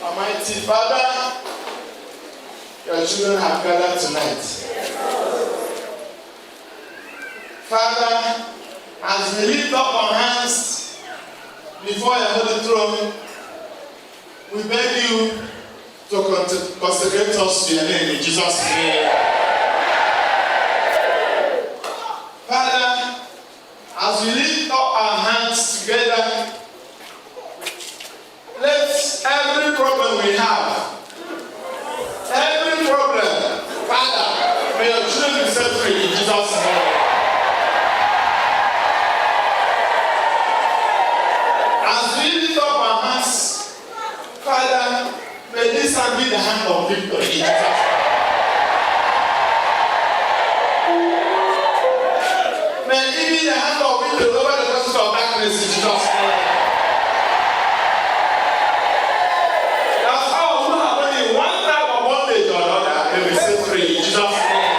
Almighty Father, your children have gathered tonight. Father, as we lift up our hands before your holy throne, we beg you to consecrate us to your name in Jesus' name. Father, as we lift up our hands together, let every problem we have, every problem, Father, may your children be set free in Jesus' name. As we lift up our hands, Father, may this hand be the hand of victory in Jesus' name. May it be the hand of victory over the forces of darkness in Jesus' name. That's how we have only one type of bondage or another may be set free in Jesus' name.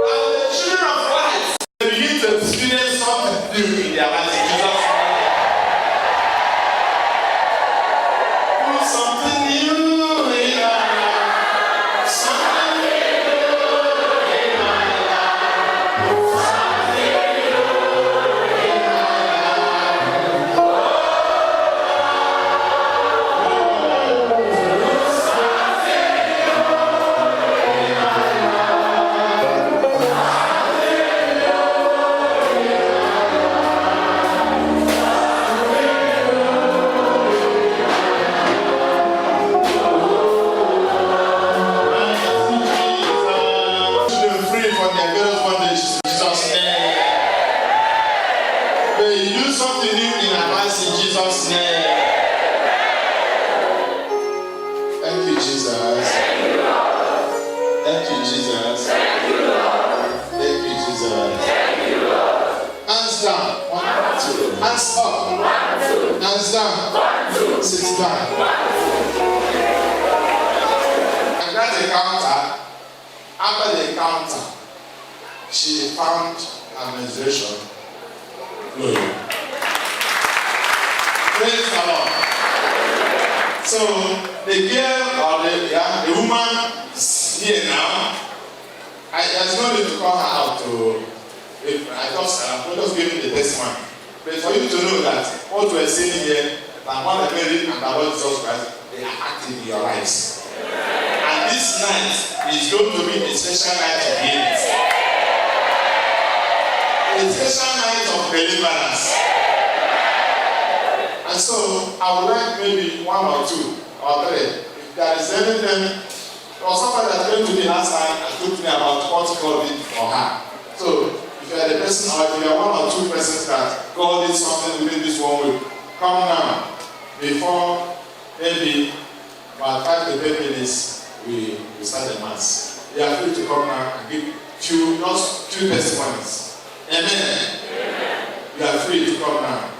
And the children of light may begin to experience something new in their lives in Jesus' name. Do something new in our life. Something new in our life. Something new in our life. Children free from their various bondages in Jesus' name. May you do something new in our lives in Jesus' name. Thank you, Jesus. Thank you, Jesus. Thank you, Jesus. Hands down. 1, 2. Hands up. Hands down. Sit down. And that's the counter. After the encounter, she found her menstruation flowing. Praise the Lord. So the girl or the woman is here now. There's no need to call her out to. I'm just giving the testimony. But for you to know that what we're saying here, that one Mary and the Lord Jesus Christ, they are active in your lives. And this night is going to be a special night of healing. A special night of deliverance. And so I would like maybe 1 or 2 or 3. If there is anything, or somebody that came to me last time and told me about what God did for her. So if you are the person, or if you are 1 or 2 persons that God did something within this 1 week, come now before maybe about 5 to 10 minutes. We start the mass. You are free to come now and give just 2 testimonies. Amen. You are free to come now.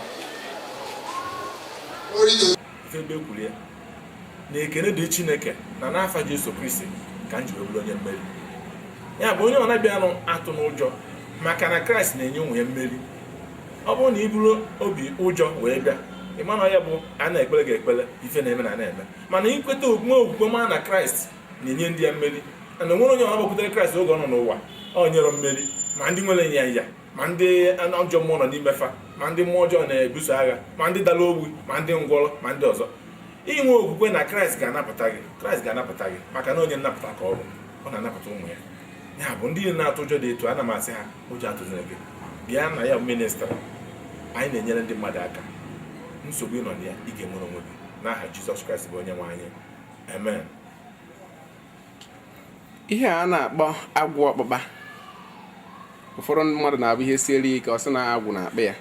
Na ekene dị Chineke na n'afa Jesu Kristi ka m ji wee bụrụ onye mmeri. Ya bụ onye ọ na-abịa atụ n'ụjọ maka na Kraịst na-enye ụmụ ya mmeri. Ọ bụrụ na ị bụrụ obi ụjọ wee bịa, ị ma na ya bụ a na-ekpere gị ekpere ife na-eme na na-eme. Mana ikweta okwukwe ma na Kraịst na-enye ndị ya mmeri. Na onwere onye ọ gbakwutere Kraịst oge ọ nọ n'ụwa, ọ nyere mmeri ma ndị nwere nyanya, ma ndị ọjọọ mmụọ nọ n'ime fa, ma ndị mmụọ ọjọọ na-ebuso agha, ma ndị dara ogbi, ma ndị ngwọrọ, ma ndị ọzọ. Inwe okwukwe na Kraịst ga-anapụta gị. Kraịst ga-anapụta gị maka na onye nnapụta ka ọ na-anapụta ụmụ ya. Ya bụ ndị na-atụ ụjọ dị etu, ana m asị ha ụjọ atụzina gị. Bịa na ya minista, anyị na-enyere ndị mmadụ aka. Nsogbu ịnọ na ya, ị ga-enwere onwe gị n'aha Jizọs Kraịst bụ onye nwe anyị. Amen. Ihe a na-akpọ agwụ ọkpụkpa, ụfọdụ mmadụ na-abụ ihe siere ike, ọ sị na agwụ na-akpa ya.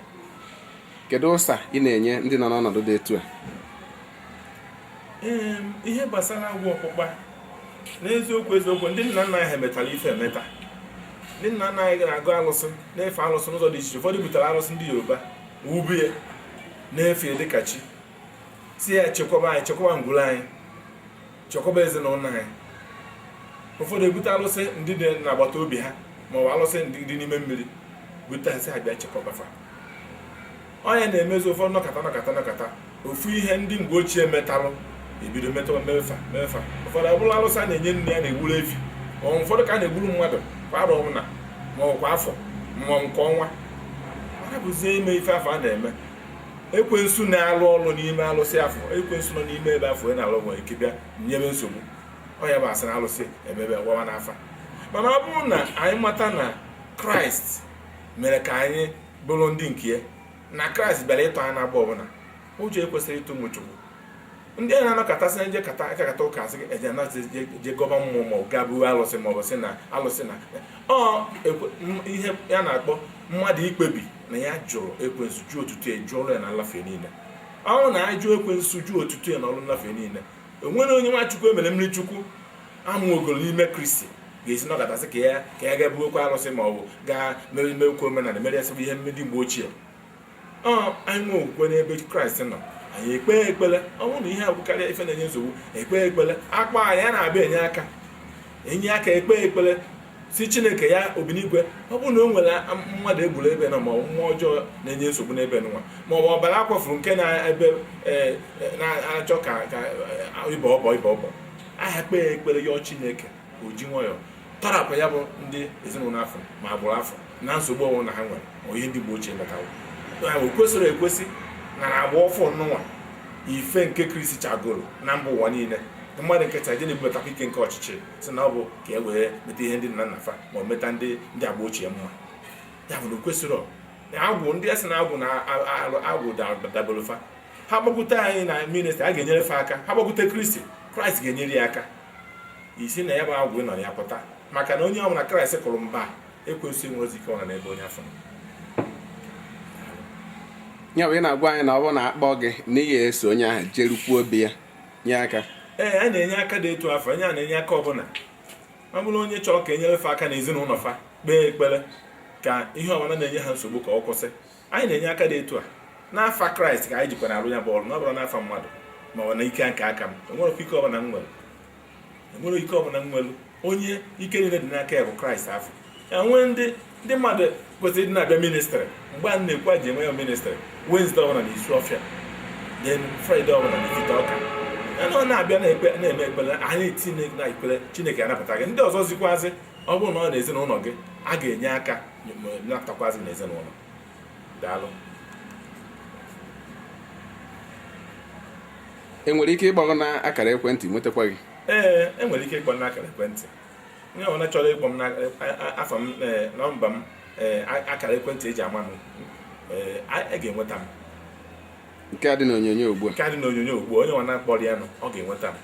Kedu ụsa ị na-enye ndị nọ n'ọnọdụ dị etu a? Ihe gbasara agwụ ọkpụkpa, n'eziokwu ndị nna nna anyị ha emetara ife emeta. Ndị nna nna anyị ga-agụ alụsị, na-efe alụsị n'ụzọ dị iche. Ụfọdụ butere alụsị ndị Yoruba, wube ya, na-efe dịka chi. Si ya chekwaba anyị, chekwaba ngwụrụ anyị, chekwaba ezinụlọ anyị. Ụfọdụ ebute alụsị ndị dị n'agbata obi ha, ma ọ bụ alụsị ndị dị n'ime mmiri, bute ha si ha bịa chekwaba fa. onye na-emezi ụfọdụ nọkata ofu ihe ndị mgbe ochie metalụ ebido mefa ụfọdụ abụrụ alụsị a na-enye nne ya na-egburu efi ụfọdụ ka a na-egburu mmadụ kwa arọ ọbụla ma ọ kwa afọ ma nke ọnwa ọ bụzie ime ife afọ a na-eme. Ekwensu na-alụ ọrụ n'ime alụsị afọ, ekwensu nọ n'ime ebe afọ ị na-alụ nwere ike bịa nyebe nsogbu. Onye bụ asị na alụsị emebe gwawa n'afa. Mana ọ bụrụ na anyị mata na Kraịst mere ka anyị bụrụ ndị nke ya, na Kraịst bịara ịtọ anyị na-agba ọbụla, ụjọ ekwesịrị ịtụ ụmụ Chukwu. Ndị a na-anọkọtasị na akakata ụka asị eje je gọba mmụọ ma ọ ga-abụ alụsị ma ọ bụ sị na alụsị na ihe ya na-akpọ mmadụ ikpebi na ya jụrụ ekwensu jụ otutu ya jụọ ya na nlafe niile. Ọ na anyị jụ ekwensu jụ otutu ya na ọrụ nlafe niile, enwere onye Nwachukwu emere mmiri Chukwu amụ ogolo n'ime Kristi ga-esi nọkọtasị ka ya ga-ebuokwa alụsị ma ọ bụ gaa mewekwa omenala mere esịbụ ihe ndị mgbe ochie. Anyị nwe okwukwe n'ebe Kraịst nọ, anyị ekpe ekpele. Ọ bụrụ na ihe abụkarịa ife na-enye nsogbu, ekpe ekpele akpa anyị ya na-abịa enye aka ekpe ekpele si Chineke ya obinigwe. Ọ bụrụ na o nwere mmadụ egburu ebe nọ ma ọ mmụọ ọjọọ na-enye nsogbu n'ebe nwa ma ọ bụ ọbara akwafuru nke na-ebe na-achọ ka ịba ọbọ aha kpee ekpere yọọ Chineke o ji nwayọọ tọrapụ ya bụ ndị ezinụlọ afọ ma agbụrụ afọ na nsogbu ọnwụ na ha nwere ma ihe ndị Igbo ochie metawo. O kwesịrị ekwesị na agba ọfọ nnụnwa ife nke Kristi chagoro na mba ụwa niile. Mmadụ nketa je na-ebubatakwa ike nke ọchịchị si na ọ bụ ka e wee meta ihe ndị nna nna fa ma ọ meta ndị agba ochie mma. Ya bụ na o kwesịrị agwụ ndị a sị na agwụ dabere fa, ha gbakwute anyị na ministri a ga-enyere fa aka, ha gbakwute Kraịst ga-enyere ya aka. Isi na ya bụ agwụ nọ ya pụta maka na onye ọ bụla Kraịst kụrụ mba ekwensu nwere ike ọ na ebe onye afọ. Ya bụ ị na-agwa anyị na ọ bụrụ na akpọ gị na ị ga-eso onye ahụ jerukwuo obi ya nye aka. A na-enye aka dị etu afọ, onye a na-enye aka ọbụla. Ọ bụrụ onye chọrọ ka enyere fa aka na ezinụlọ fa kpee ekpere ka ihe ọbụla na-enye ha nsogbu ka ọ kwụsị, anyị na-enye aka dị etu a n'afa Kraịst ka anyị jikwa na arụ ya bụ ọrụ. Na ọ bụrụ n'afa mmadụ ma ọ na ike nke aka m, enwere ike ọbụla m nwere onye ike niile dị n'aka ya bụ Kraịst afọ. Enwee ndị mmadụ kwesịrị ịdị na-abịa ministrị mgbe a na-ekwu ji enwe ya ministrị Wednesday ọbụla na Isu Ọfịa, then Friday ọbụla na Ifite Ọka. Ọ na-abịa na-eme ekpere, anyị tinye na ekpere Chineke anapụta gị. Ndị ọzọ zikwazị ọ bụrụ na ọ na ezinụlọ gị a ga-enye aka napụtakwazị na ezinụlọ. Daalụ. Enwere ike ịgbagọ na akara ekwentị nwetakwa gị? Enwere ike ịkpọ na akara ekwentị. Onye ọbụla chọrọ ịkpọ m n'afọ m nọmba m akara ekwentị eji ama m ga-enweta m. Nke a dị n'onyonyo ugbu a. Onye nwa na-akpọrọ ya nọ ọ ga-enweta m.